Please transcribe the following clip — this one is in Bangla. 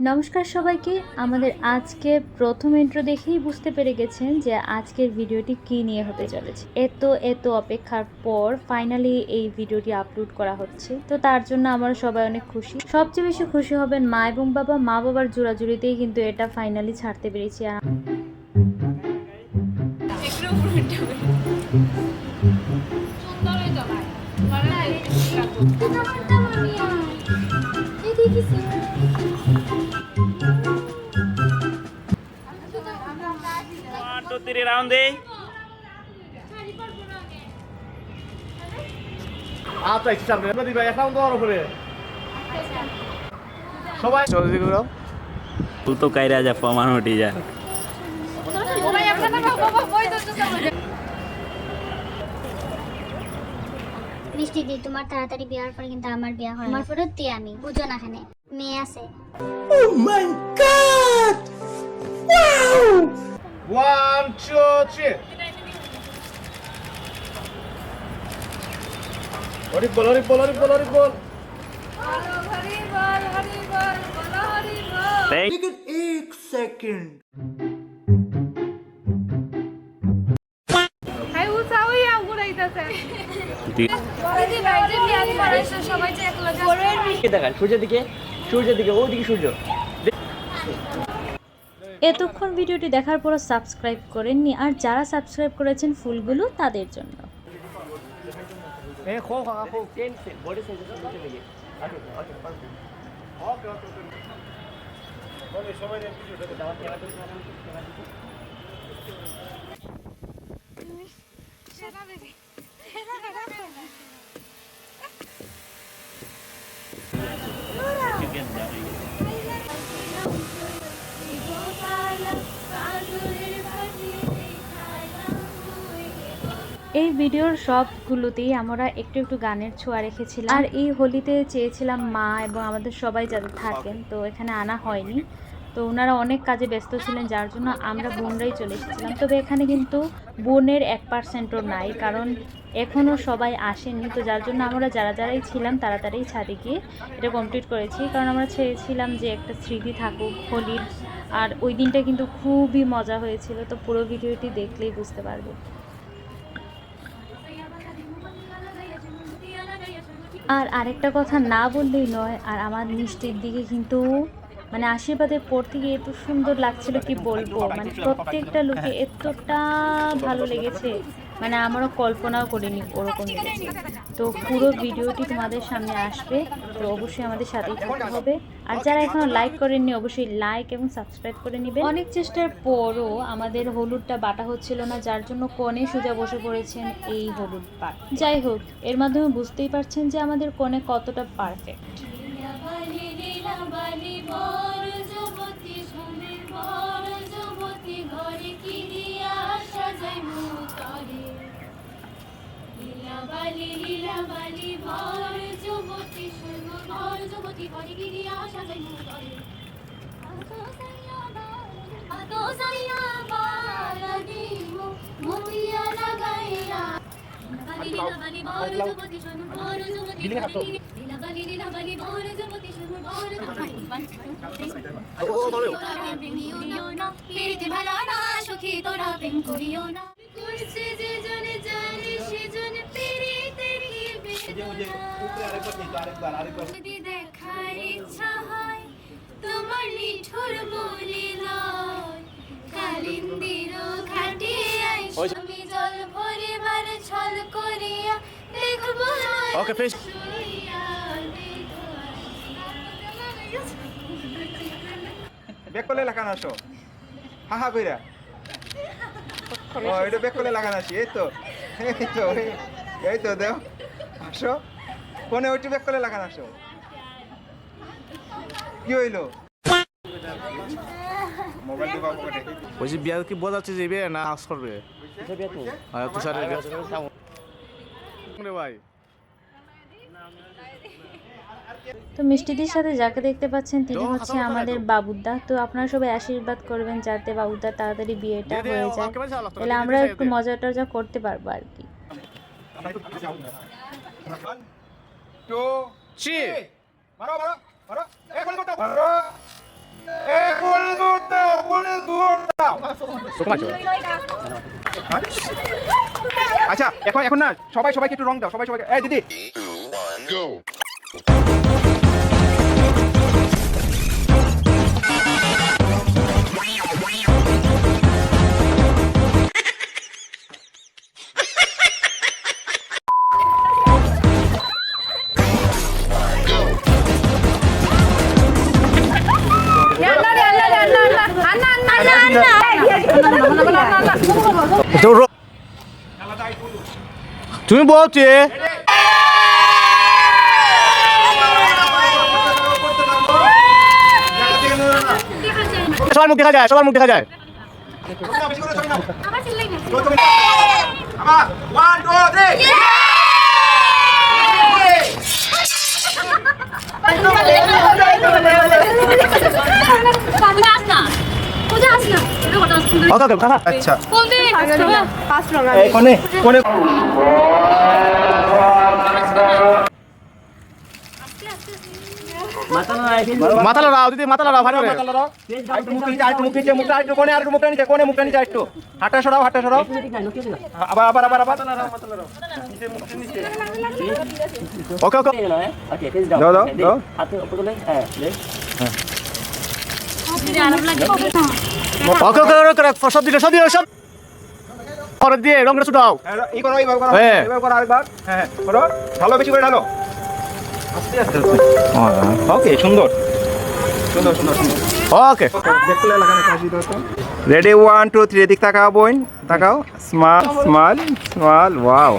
নমস্কার সবাইকে। আমাদের আজকে প্রথম ইন্ট্রো দেখেই বুঝতে পেরে গেছেন যে আজকের ভিডিওটি কী নিয়ে হতে চলেছে। এত অপেক্ষার পর ফাইনালি এই ভিডিওটি আপলোড করা হচ্ছে, তো তার জন্য আমরা সবাই অনেক খুশি। সবচেয়ে বেশি খুশি হবেন মা এবং বাবা। মা বাবার জোড়াজুড়িতেই কিন্তু এটা ফাইনালি ছাড়তে পেরেছি। আর तू तो कह रहा जा फमान उठी जा মিষ্টি দি তোমার তাড়াতাড়ি বিয়ার পরে কিন্তু আমার বিয়া হয় আমার ফেরত দিয়ে আমি বুঝো না খানে মেয়ে আছে। ও মাই গড ওয়াও 1 2 3 হরি বল হরি বল হরি বল হরি বল হরি বল হরি বল বল হরি বল लेकिन 1 सेकंड হাই উসাওই আমগুলাইতাছে দিদি ভাই যে বিয়া করাইছো সবাই যে একলা যাচ্ছে দেখান সূর্যের দিকে ওইদিকে সূর্য। এতক্ষণ ভিডিওটি দেখার পর সাবস্ক্রাইব করেননি, আর যারা সাবস্ক্রাইব করেছেন ফুলগুলো তাদের জন্য। এই ভিডিওর সবগুলোতেই আমরা একটু একটু গানের ছোঁয়া রেখেছিলাম। আর এই হোলিতে চেয়েছিলাম মা এবং আমাদের সবাই যাদের থাকেন, তো এখানে আনা হয়নি, তো ওনারা অনেক কাজে ব্যস্ত ছিলেন, যার জন্য আমরা বোনরাই চলে এসেছিলাম। তবে এখানে কিন্তু বোনের 1%ও নাই, কারণ এখনও সবাই আসেনি, তো যার জন্য আমরা যারাই ছিলাম তাড়াতাড়ি ছাদে গিয়ে এটা কমপ্লিট করেছি, কারণ আমরা চেয়েছিলাম যে একটা স্মৃতি থাকুক হোলির। আর ওই দিনটা কিন্তু খুবই মজা হয়েছিল, তো পুরো ভিডিওটি দেখলেই বুঝতে পারবে। আর আরেকটা কথা না বললেই নয়, আর আমার মিষ্টির দিকে কিন্তু মানে আশীর্বাদের পর থেকে এত সুন্দর লাগছিল কি বলবো, মানে প্রত্যেকটা লোকে এতটা ভালো লেগেছে, মানে আমারও কল্পনাও করিনি ওরকম লেগেছে। তো পুরো ভিডিওটি তোমাদের সামনে আসবে, তো অবশ্যই আমাদের সাথেই থাকতে হবে। আর যারা এখনো লাইক করেননি অবশ্যই লাইক এবং সাবস্ক্রাইব করে নেবেন। অনেক চেষ্টার পরও আমাদের হলুদটা বাটা হচ্ছিল না, যার জন্য কনে সোজা বসে পড়েছেন এই হলুদ পাট। যাই হোক, এর মাধ্যমে বুঝতেই পারছেন যে আমাদের কনে কতটা পারফেক্ট। দেখার ইচ্ছা হয় তোমার নিঠুর বলি নয় কালিন্দির ঘাটে আমি জল ভরিবার ছল করিয়া দেখবো ওকে ফিশ বেকলে লাগানো আসো হাহা কইরা ও এটা বেকলে লাগানো আসি এই তো দেও আসো কোনে ওইটা বেকলে লাগানো আসো কি হইলো মোবাইল দিবা কোটে ওই যে বিয়া কি বোঝাচ্ছে যে বিয়ে না আস করবে হ্যাঁ তুষারের বিয়ে ভাই। তো মিষ্টিদির সাথে যাকে দেখতে পাচ্ছেন তিনি হচ্ছে আমাদের বাবুদা। তো আপনারা সবাই আশীর্বাদ করবেন যাতে বাবুদার তাড়াতাড়ি বিয়েটা হয়ে যায়, তাহলে আমরা একটু মজা টজা করতে পারবো আর কি। 1 2 3 মারো মারো মারো এখন কত মারো আচ্ছা এখন না সবাইকে একটু রং দাও সবাইকে এই দিদি তুমি বলছি সবার মুখ দেখা যায় সবার মুখ দেখা যায় আবার 1 2 3 ওকে ওকে কাকা আচ্ছা ফার্স্ট রং এই কোনে মাথা লড়াও দিদি মাথা লড়াও ভালো করে আরেকটু মুখ নিচে মুখটা আরেকটু কোনে আরেকটু মুখটা নিচে একটু হাঁটা সরাও আবার ওকে ওকে দাও ওকে ওকে ওকে সব দিলে সব পরে দিয়ে রংটা ছুটাও এই করো এইভাবে করো হ্যাঁ। এইভাবে করো আরেকবার হ্যাঁ করো ভালো বেশি করে ঢালো আস্তে ওকে সুন্দর ওকে দেখলে লাগানো কাজই দাও তো রেডি 1 2 3 এদিক তাকাও বোন তাকাও স্মাইল ওয়াও